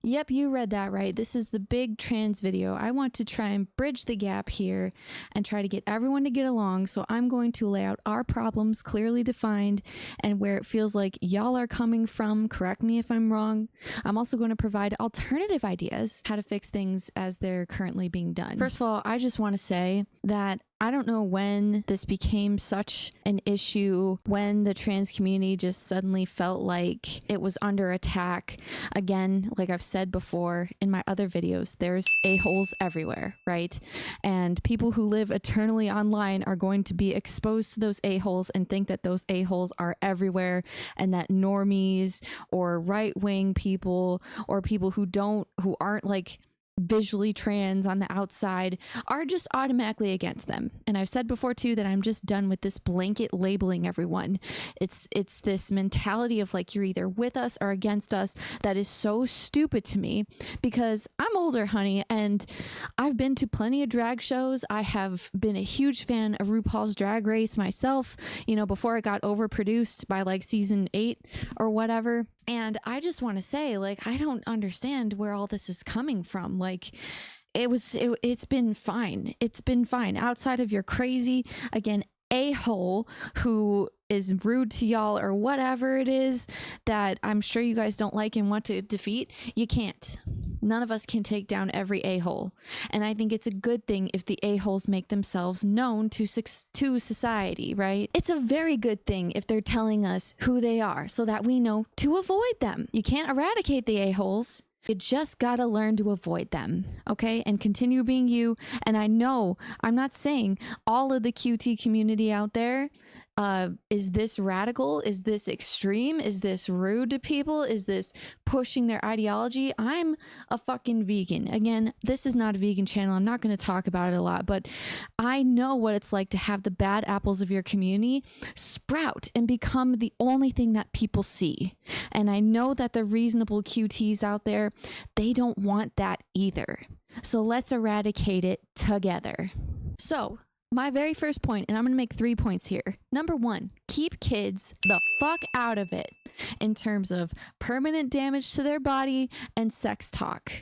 Yep, you read that right. This is the big trans video. I want to try and bridge the gap here and try to get everyone to get along. So I'm going to lay out our problems clearly defined and where it feels like y'all are coming from. Correct me if I'm wrong. I'm also going to provide alternative ideas how to fix things as they're currently being done. First of all, I just want to say that I don't know when this became such an issue, when the trans community just suddenly felt like it was under attack. Again, like I've said before in my other videos, there's a-holes everywhere, right? And people who live eternally online are going to be exposed to those a-holes and think that those a-holes are everywhere, and that normies or right-wing people or people who aren't like visually trans on the outside are just automatically against them. And I've said before too that I'm just done with this blanket labeling everyone. It's this mentality of like you're either with us or against us that is so stupid to me, because I'm older, honey, and I've been to plenty of drag shows. I have been a huge fan of RuPaul's Drag Race myself, you know, before it got overproduced by like season 8 or whatever. And I just want to say, like, I don't understand where all this is coming from. Like, it's been fine. It's been fine. Outside of your crazy, again, a-hole who is rude to y'all or whatever it is that I'm sure you guys don't like and want to defeat, you can't. None of us can take down every a-hole. And I think it's a good thing if the a-holes make themselves known to society, right? It's a very good thing if they're telling us who they are so that we know to avoid them. You can't eradicate the a-holes. You just gotta learn to avoid them, okay? And continue being you. And I know, I'm not saying all of the QT community out there is this radical? Is this extreme? Is this rude to people? Is this pushing their ideology? I'm a fucking vegan. Again, this is not a vegan channel. I'm not going to talk about it a lot, but I know what it's like to have the bad apples of your community sprout and become the only thing that people see. And I know that the reasonable QTs out there, they don't want that either. So let's eradicate it together. So, my very first point, and I'm going to make 3 points here. Number 1, keep kids the fuck out of it in terms of permanent damage to their body and sex talk.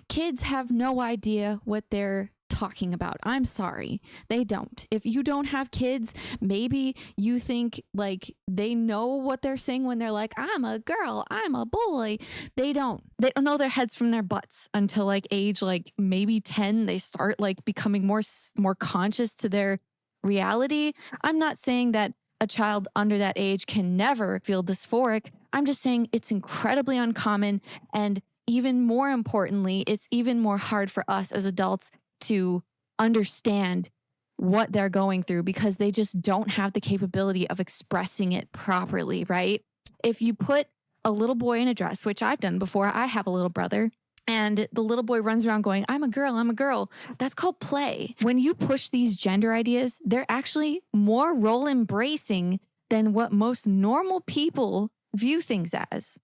Kids have no idea what they're talking about. I'm sorry. They don't. If you don't have kids, maybe you think like they know what they're saying when they're like, I'm a girl, I'm a boy. They don't know their heads from their butts until like age like maybe 10. They start like becoming more conscious to their reality. I'm not saying that a child under that age can never feel dysphoric. I'm just saying it's incredibly uncommon, and even more importantly, it's even more hard for us as adults to understand what they're going through because they just don't have the capability of expressing it properly, right? If you put a little boy in a dress, which I've done before, I have a little brother, and the little boy runs around going, I'm a girl. That's called play. When you push these gender ideas, they're actually more role embracing than what most normal people view things as.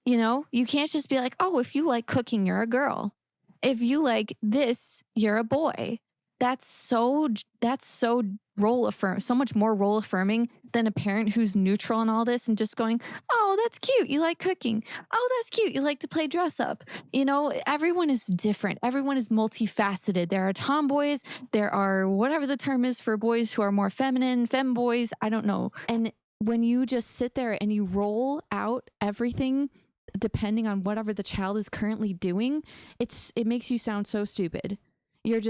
You know, you can't just be like, oh, if you like cooking, you're a girl. If you like this, you're a boy. That's so so much more role affirming than a parent who's neutral in all this and just going, oh, that's cute, you like cooking. Oh, that's cute, you like to play dress up. You know, everyone is different. Everyone is multifaceted. There are tomboys. There are whatever the term is for boys who are more feminine, femboys. I don't know. And when you just sit there and you roll out everything depending on whatever the child is currently doing, it makes you sound so stupid. You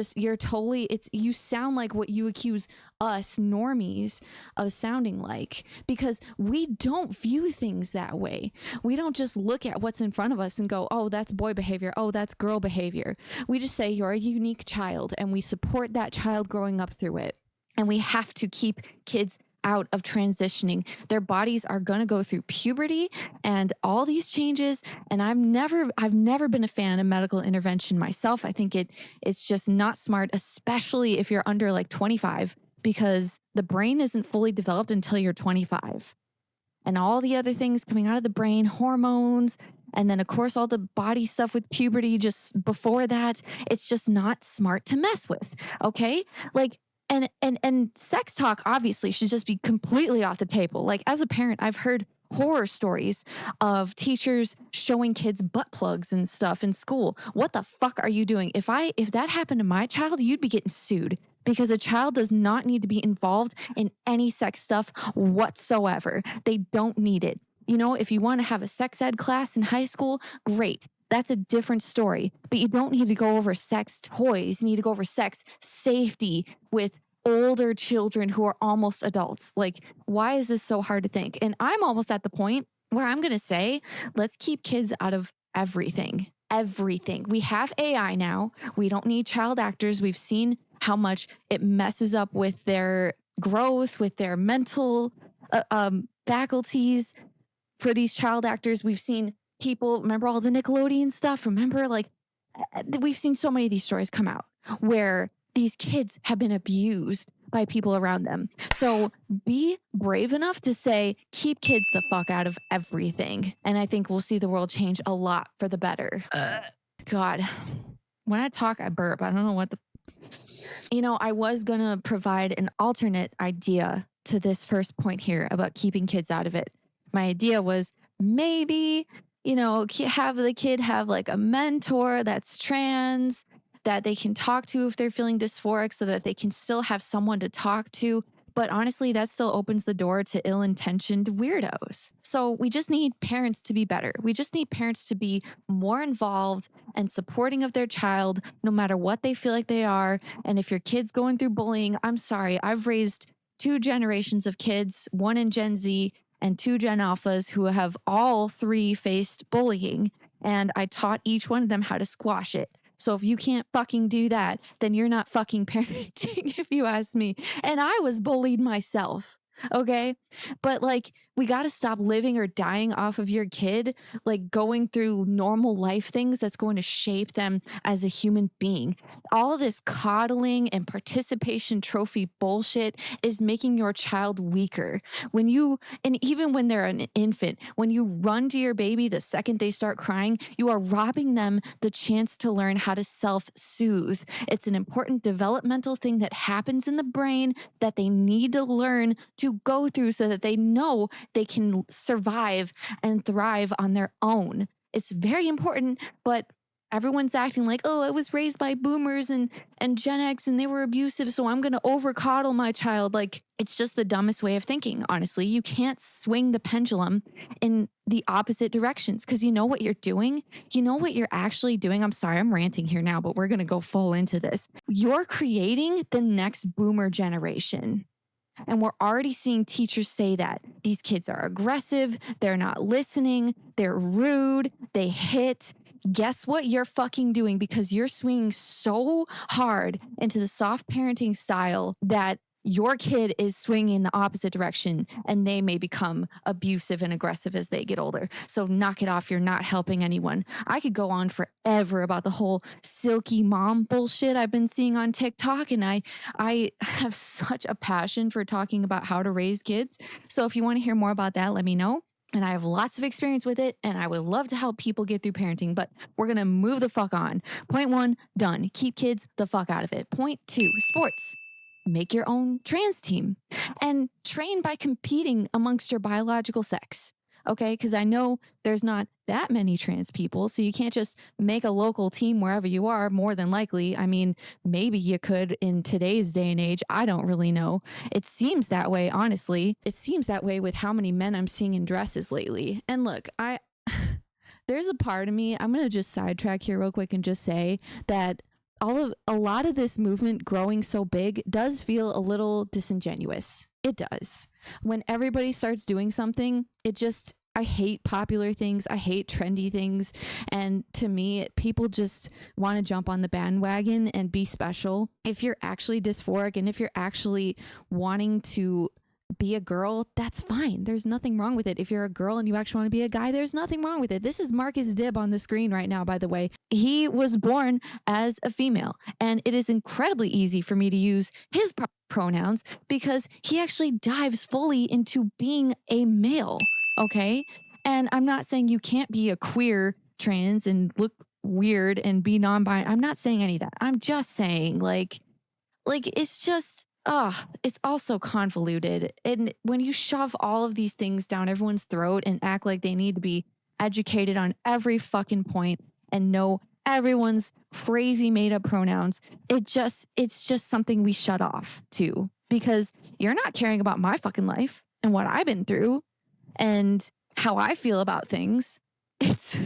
sound like what you accuse us normies of sounding like, because we don't view things that way. We don't just look at what's in front of us and go, oh, that's boy behavior. Oh, that's girl behavior. We just say you're a unique child and we support that child growing up through it. And we have to keep kids out of transitioning. Their bodies are going to go through puberty and all these changes. And I've never been a fan of medical intervention myself. I think it's just not smart, especially if you're under like 25, because the brain isn't fully developed until you're 25. And all the other things coming out of the brain, hormones, and then of course all the body stuff with puberty just before that, it's just not smart to mess with. Okay? Like, and sex talk obviously should just be completely off the table. Like, as a parent, I've heard horror stories of teachers showing kids butt plugs and stuff in school. What the fuck are you doing? If that happened to my child, you'd be getting sued because a child does not need to be involved in any sex stuff whatsoever. They don't need it. You know, if you want to have a sex ed class in high school, great. That's a different story. But you don't need to go over sex toys. You need to go over sex safety with older children who are almost adults. Like, why is this so hard to think? And I'm almost at the point where I'm going to say, let's keep kids out of everything. Everything. We have AI now. We don't need child actors. We've seen how much it messes up with their growth, with their mental faculties for these child actors. We've seen people, remember all the Nickelodeon stuff? Remember, like, we've seen so many of these stories come out where these kids have been abused by people around them. So be brave enough to say, keep kids the fuck out of everything. And I think we'll see the world change a lot for the better. God, when I talk, I burp. I don't know what the... You know, I was going to provide an alternate idea to this first point here about keeping kids out of it. My idea was maybe, you know, have the kid have like a mentor that's trans that they can talk to if they're feeling dysphoric so that they can still have someone to talk to. But honestly, that still opens the door to ill-intentioned weirdos. So we just need parents to be better. We just need parents to be more involved and supporting of their child, no matter what they feel like they are. And if your kid's going through bullying, I'm sorry, I've raised 2 generations of kids, one in Gen Z and 2 Gen Alphas who have all 3 faced bullying. And I taught each one of them how to squash it. So if you can't fucking do that, then you're not fucking parenting, if you ask me. And I was bullied myself. Okay. But like, we got to stop living or dying off of your kid, like going through normal life things that's going to shape them as a human being. All this coddling and participation trophy bullshit is making your child weaker. And even when they're an infant, when you run to your baby the second they start crying, you are robbing them the chance to learn how to self-soothe. It's an important developmental thing that happens in the brain that they need to learn to go through so that they know they can survive and thrive on their own. It's very important, but everyone's acting like, oh, I was raised by boomers and Gen X and they were abusive, so I'm going to over coddle my child. Like, it's just the dumbest way of thinking, honestly. You can't swing the pendulum in the opposite directions because you know what you're doing? You know what you're actually doing? I'm sorry, I'm ranting here now, but we're going to go full into this. You're creating the next boomer generation. And we're already seeing teachers say that these kids are aggressive, they're not listening, they're rude, they hit. Guess what you're fucking doing? Because you're swinging so hard into the soft parenting style that your kid is swinging in the opposite direction and they may become abusive and aggressive as they get older. So knock it off. You're not helping anyone. I could go on forever about the whole silky mom bullshit I've been seeing on TikTok. And I have such a passion for talking about how to raise kids. So if you want to hear more about that, let me know. And I have lots of experience with it, and I would love to help people get through parenting, but we're going to move the fuck on. Point 1, done. Keep kids the fuck out of it. Point 2, sports. Make your own trans team and train by competing amongst your biological sex. Okay, because I know there's not that many trans people, so you can't just make a local team wherever you are, more than likely. I mean, maybe you could in today's day and age. I don't really know. It seems that way, honestly. It seems that way with how many men I'm seeing in dresses lately. And look, there's a part of me, I'm going to just sidetrack here real quick and just say that a lot of this movement growing so big does feel a little disingenuous. It does. When everybody starts doing something, I hate popular things. I hate trendy things. And to me, people just want to jump on the bandwagon and be special. If you're actually dysphoric and if you're actually wanting to be a girl, that's fine. There's nothing wrong with it. If you're a girl and you actually want to be a guy, there's nothing wrong with it. This is Marcus Dibb on the screen right now, by the way. He was born as a female, and it is incredibly easy for me to use his pronouns because he actually dives fully into being a male, okay? And I'm not saying you can't be a queer trans and look weird and be non-binary. I'm not saying any of that. I'm just saying, like it's just... it's all so convoluted. And when you shove all of these things down everyone's throat and act like they need to be educated on every fucking point and know everyone's crazy made up pronouns, it's just something we shut off to because you're not caring about my fucking life and what I've been through and how I feel about things. It's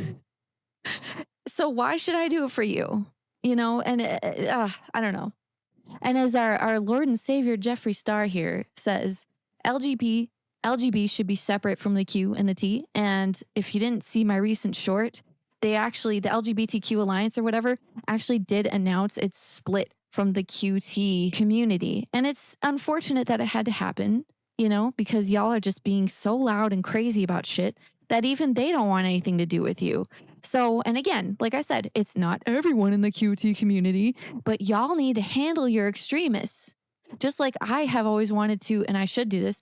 so why should I do it for you? You know, and I don't know. And as our Lord and Savior Jeffree Star here says, LGB should be separate from the Q and the T. And if you didn't see my recent short, the LGBTQ Alliance or whatever actually did announce its split from the QT community. And it's unfortunate that it had to happen, you know, because y'all are just being so loud and crazy about shit that even they don't want anything to do with you. So, and again, like I said, it's not everyone in the QT community, but y'all need to handle your extremists. Just like I have always wanted to, and I should do this,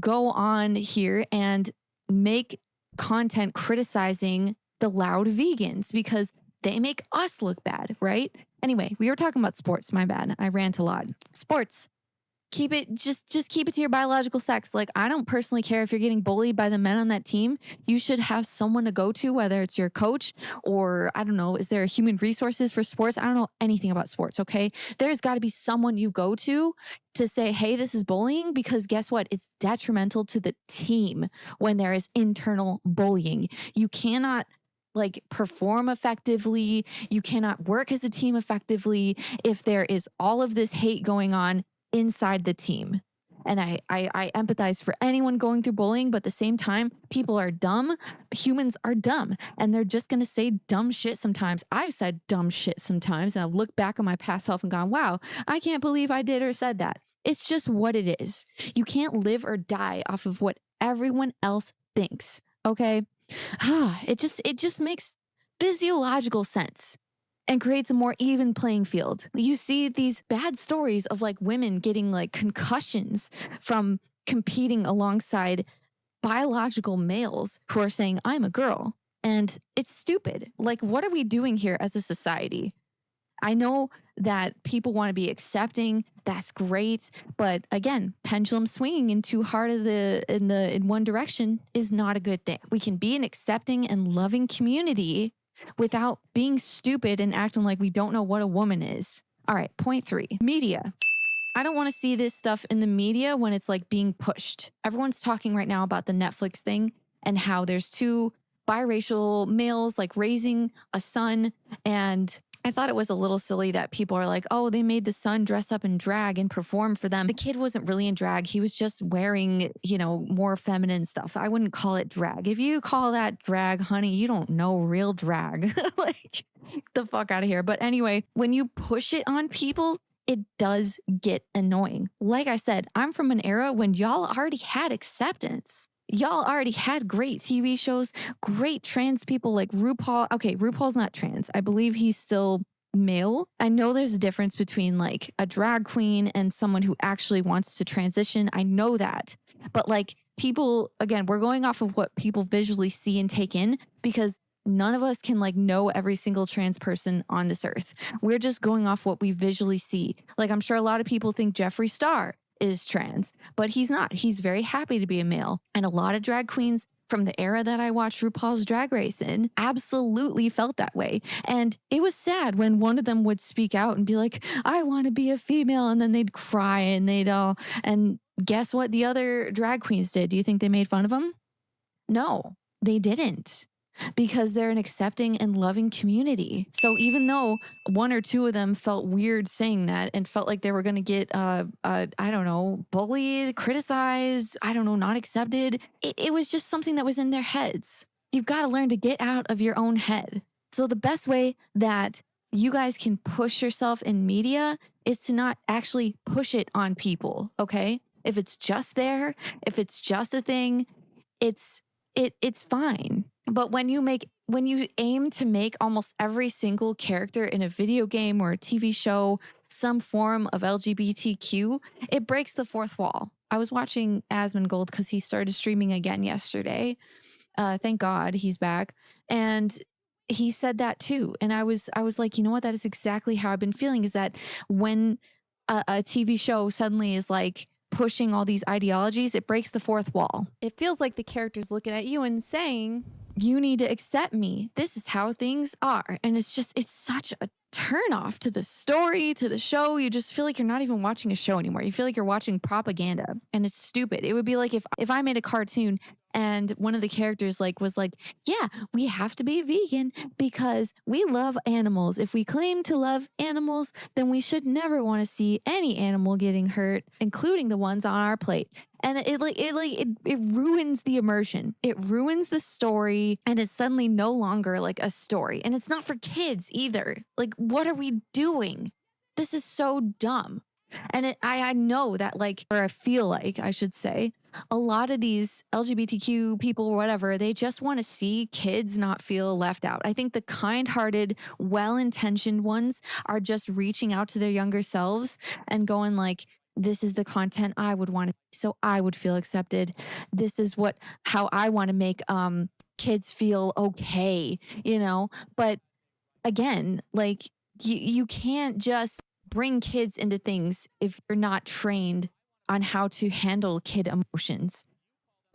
go on here and make content criticizing the loud vegans because they make us look bad, right? Anyway, we were talking about sports. My bad. I rant a lot. Sports. Keep it just keep it to your biological sex. Like, I don't personally care if you're getting bullied by the men on that team. You should have someone to go to, whether it's your coach or I don't know, is there a human resources for sports? I don't know anything about sports, okay? There's got to be someone you go to say, hey, this is bullying, because guess what? It's detrimental to the team when there is internal bullying. You cannot like perform effectively. You cannot work as a team effectively if there is all of this hate going on inside the team. And I empathize for anyone going through bullying, but at the same time, people are dumb. Humans are dumb, and they're just going to say dumb shit sometimes. I've said dumb shit sometimes, and I've looked back on my past self and gone, wow, I can't believe I did or said that. It's just what it is. You can't live or die off of what everyone else thinks, okay? It just makes physiological sense and creates a more even playing field. You see these bad stories of like women getting like concussions from competing alongside biological males who are saying, I'm a girl. And it's stupid. Like, what are we doing here as a society? I know that people want to be accepting. That's great. But again, pendulum swinging in too hard of in one direction is not a good thing. We can be an accepting and loving community without being stupid and acting like we don't know what a woman is. All right, point 3, media. I don't want to see this stuff in the media when it's like being pushed. Everyone's talking right now about the Netflix thing and how there's 2 biracial males like raising a son. And I thought it was a little silly that people are like, oh, they made the son dress up in drag and perform for them. The kid wasn't really in drag. He was just wearing, you know, more feminine stuff. I wouldn't call it drag. If you call that drag, honey, you don't know real drag. Like, the fuck out of here. But anyway, when you push it on people, it does get annoying. Like I said, I'm from an era when y'all already had acceptance. Y'all already had great TV shows, great trans people like RuPaul. Okay, RuPaul's not trans. I believe he's still male. I know there's a difference between like a drag queen and someone who actually wants to transition. I know that. But like people, again, we're going off of what people visually see and take in because none of us can like know every single trans person on this earth. We're just going off what we visually see. Like, I'm sure a lot of people think Jeffree Star is trans, but he's not. He's very happy to be a male. And a lot of drag queens from the era that I watched RuPaul's Drag Race in absolutely felt that way. And it was sad when one of them would speak out and be like, I want to be a female. And then they'd cry and and guess what the other drag queens did? Do you think they made fun of them? No, they didn't. Because they're an accepting and loving community. So even though 1 or 2 of them felt weird saying that and felt like they were going to get, I don't know, bullied, criticized, I don't know, not accepted, it was just something that was in their heads. You've got to learn to get out of your own head. So the best way that you guys can push yourself in media is to not actually push it on people, okay? If it's just there, if it's just a thing, it's fine. But when you aim to make almost every single character in a video game or a TV show some form of LGBTQ, it breaks the 4th wall. I was watching Asmongold because he started streaming again yesterday. Thank God he's back. And he said that too. And I was like, you know what? That is exactly how I've been feeling, is that when a TV show suddenly is like pushing all these ideologies, it breaks the fourth wall. It feels like the character's looking at you and saying, you need to accept me. This is how things are. And it's such a turn off to the story, to the show. You just feel like you're not even watching a show anymore. You feel like you're watching propaganda, and it's stupid. It would be like if I made a cartoon and one of the characters was like, yeah, we have to be vegan because we love animals. If we claim to love animals, then we should never want to see any animal getting hurt, including the ones on our plate. And it ruins the immersion. It ruins the story, and it's suddenly no longer like a story. And it's not for kids either. Like, what are we doing? This is so dumb. And I know that, or I feel like, I should say, a lot of these LGBTQ people or whatever, they just want to see kids not feel left out. I think the kind-hearted, well-intentioned ones are just reaching out to their younger selves and going like, this is the content I would want to, so I would feel accepted. This is how I want to make kids feel okay, But again, you can't just bring kids into things if you're not trained on how to handle kid emotions.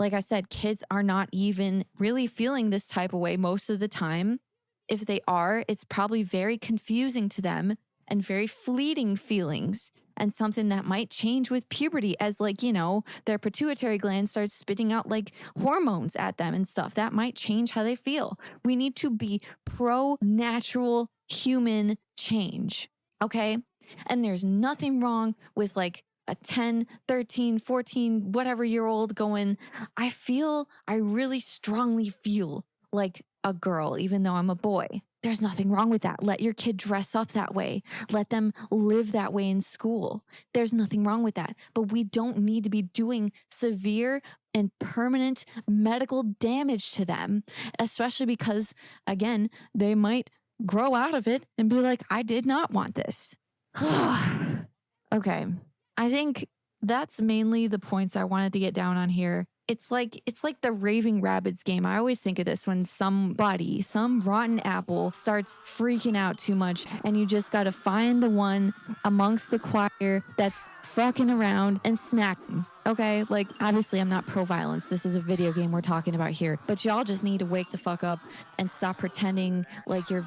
Like I said, kids are not even really feeling this type of way most of the time. If they are, it's probably very confusing to them and very fleeting feelings, and something that might change with puberty as their pituitary gland starts spitting out hormones at them and stuff. That might change how they feel. We need to be pro natural human change. Okay. And there's nothing wrong with a 10, 13, 14, whatever year old going, I really strongly feel like a girl, even though I'm a boy. There's nothing wrong with that. Let your kid dress up that way. Let them live that way in school. There's nothing wrong with that. But we don't need to be doing severe and permanent medical damage to them, especially because, again, they might grow out of it and be like, I did not want this. Okay. I think that's mainly the points I wanted to get down on here. It's like the Raving Rabbids game. I always think of this when some rotten apple starts freaking out too much, and you just got to find the one amongst the choir that's fucking around and smack them. Okay, obviously I'm not pro-violence. This is a video game we're talking about here. But y'all just need to wake the fuck up and stop pretending like you're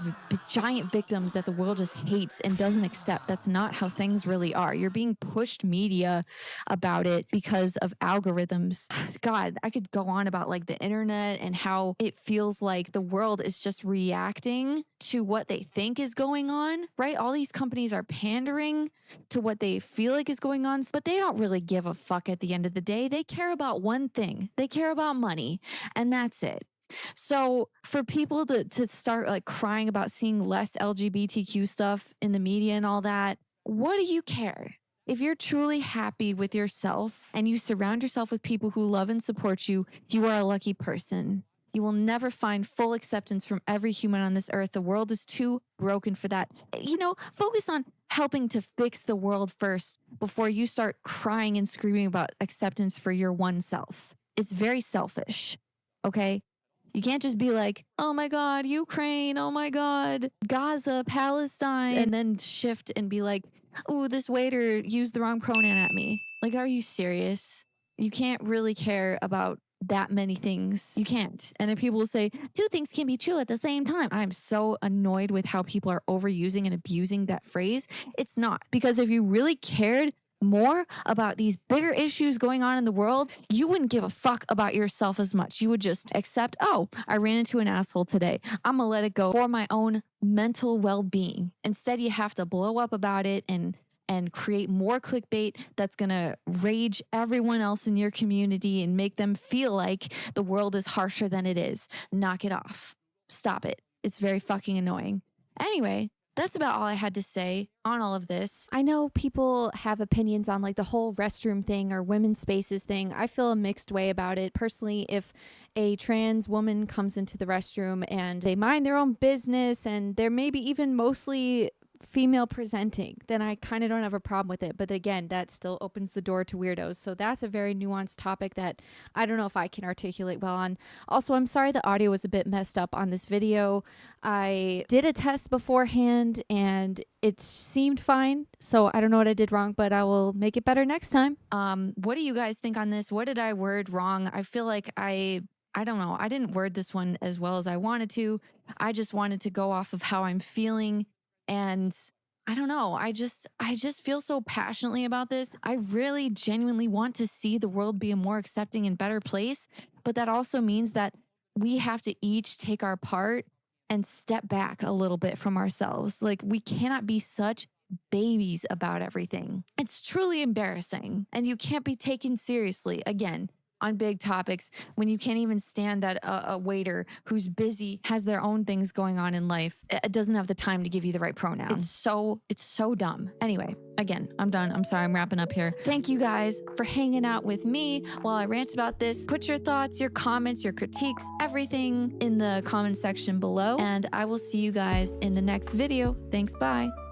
giant victims that the world just hates and doesn't accept. That's not how things really are. You're being pushed media about it because of algorithms. God, I could go on about the internet and how it feels like the world is just reacting to what they think is going on, right? All these companies are pandering to what they feel like is going on, but they don't really give a fuck at the end of the day. They care about one thing. They care about money, and that's it. So for people to start crying about seeing less LGBTQ stuff in the media and all that, what do you care? If you're truly happy with yourself and you surround yourself with people who love and support you, you are a lucky person. You will never find full acceptance from every human on this earth. The world is too broken for that. Focus on helping to fix the world first before you start crying and screaming about acceptance for your one self. It's very selfish, okay? You can't just be like, oh my God, Ukraine, oh my God, Gaza, Palestine, and then shift and be like, ooh, this waiter used the wrong pronoun at me. Are you serious? You can't really care about that many things. You can't. And then people will say, two things can be true at the same time. I'm so annoyed with how people are overusing and abusing that phrase. It's not. Because if you really cared more about these bigger issues going on in the world, you wouldn't give a fuck about yourself as much. You would just accept, oh, I ran into an asshole today. I'm gonna let it go for my own mental well-being. Instead, you have to blow up about it and create more clickbait that's gonna rage everyone else in your community and make them feel like the world is harsher than it is. Knock it off. Stop it. It's very fucking annoying. Anyway, that's about all I had to say on all of this. I know people have opinions on the whole restroom thing or women's spaces thing. I feel a mixed way about it. Personally, if a trans woman comes into the restroom and they mind their own business and they're maybe even mostly female presenting, then I kind of don't have a problem with it. But again, that still opens the door to weirdos. So that's a very nuanced topic that I don't know if I can articulate well on. Also, I'm sorry the audio was a bit messed up on this video. I did a test beforehand and it seemed fine. So I don't know what I did wrong, but I will make it better next time. What do you guys think on this? What did I word wrong? I feel like I don't know. I didn't word this one as well as I wanted to. I just wanted to go off of how I'm feeling. And I don't know. I just feel so passionately about this. I really genuinely want to see the world be a more accepting and better place. But that also means that we have to each take our part and step back a little bit from ourselves. Like, we cannot be such babies about everything. It's truly embarrassing. And you can't be taken seriously, again, on big topics when you can't even stand that a waiter who's busy, has their own things going on in life, doesn't have the time to give you the right pronoun. It's so dumb. Anyway, again, I'm done. I'm sorry, I'm wrapping up here. Thank you guys for hanging out with me while I rant about this. Put your thoughts, your comments, your critiques, everything in the comment section below, and I will see you guys in the next video. Thanks, bye.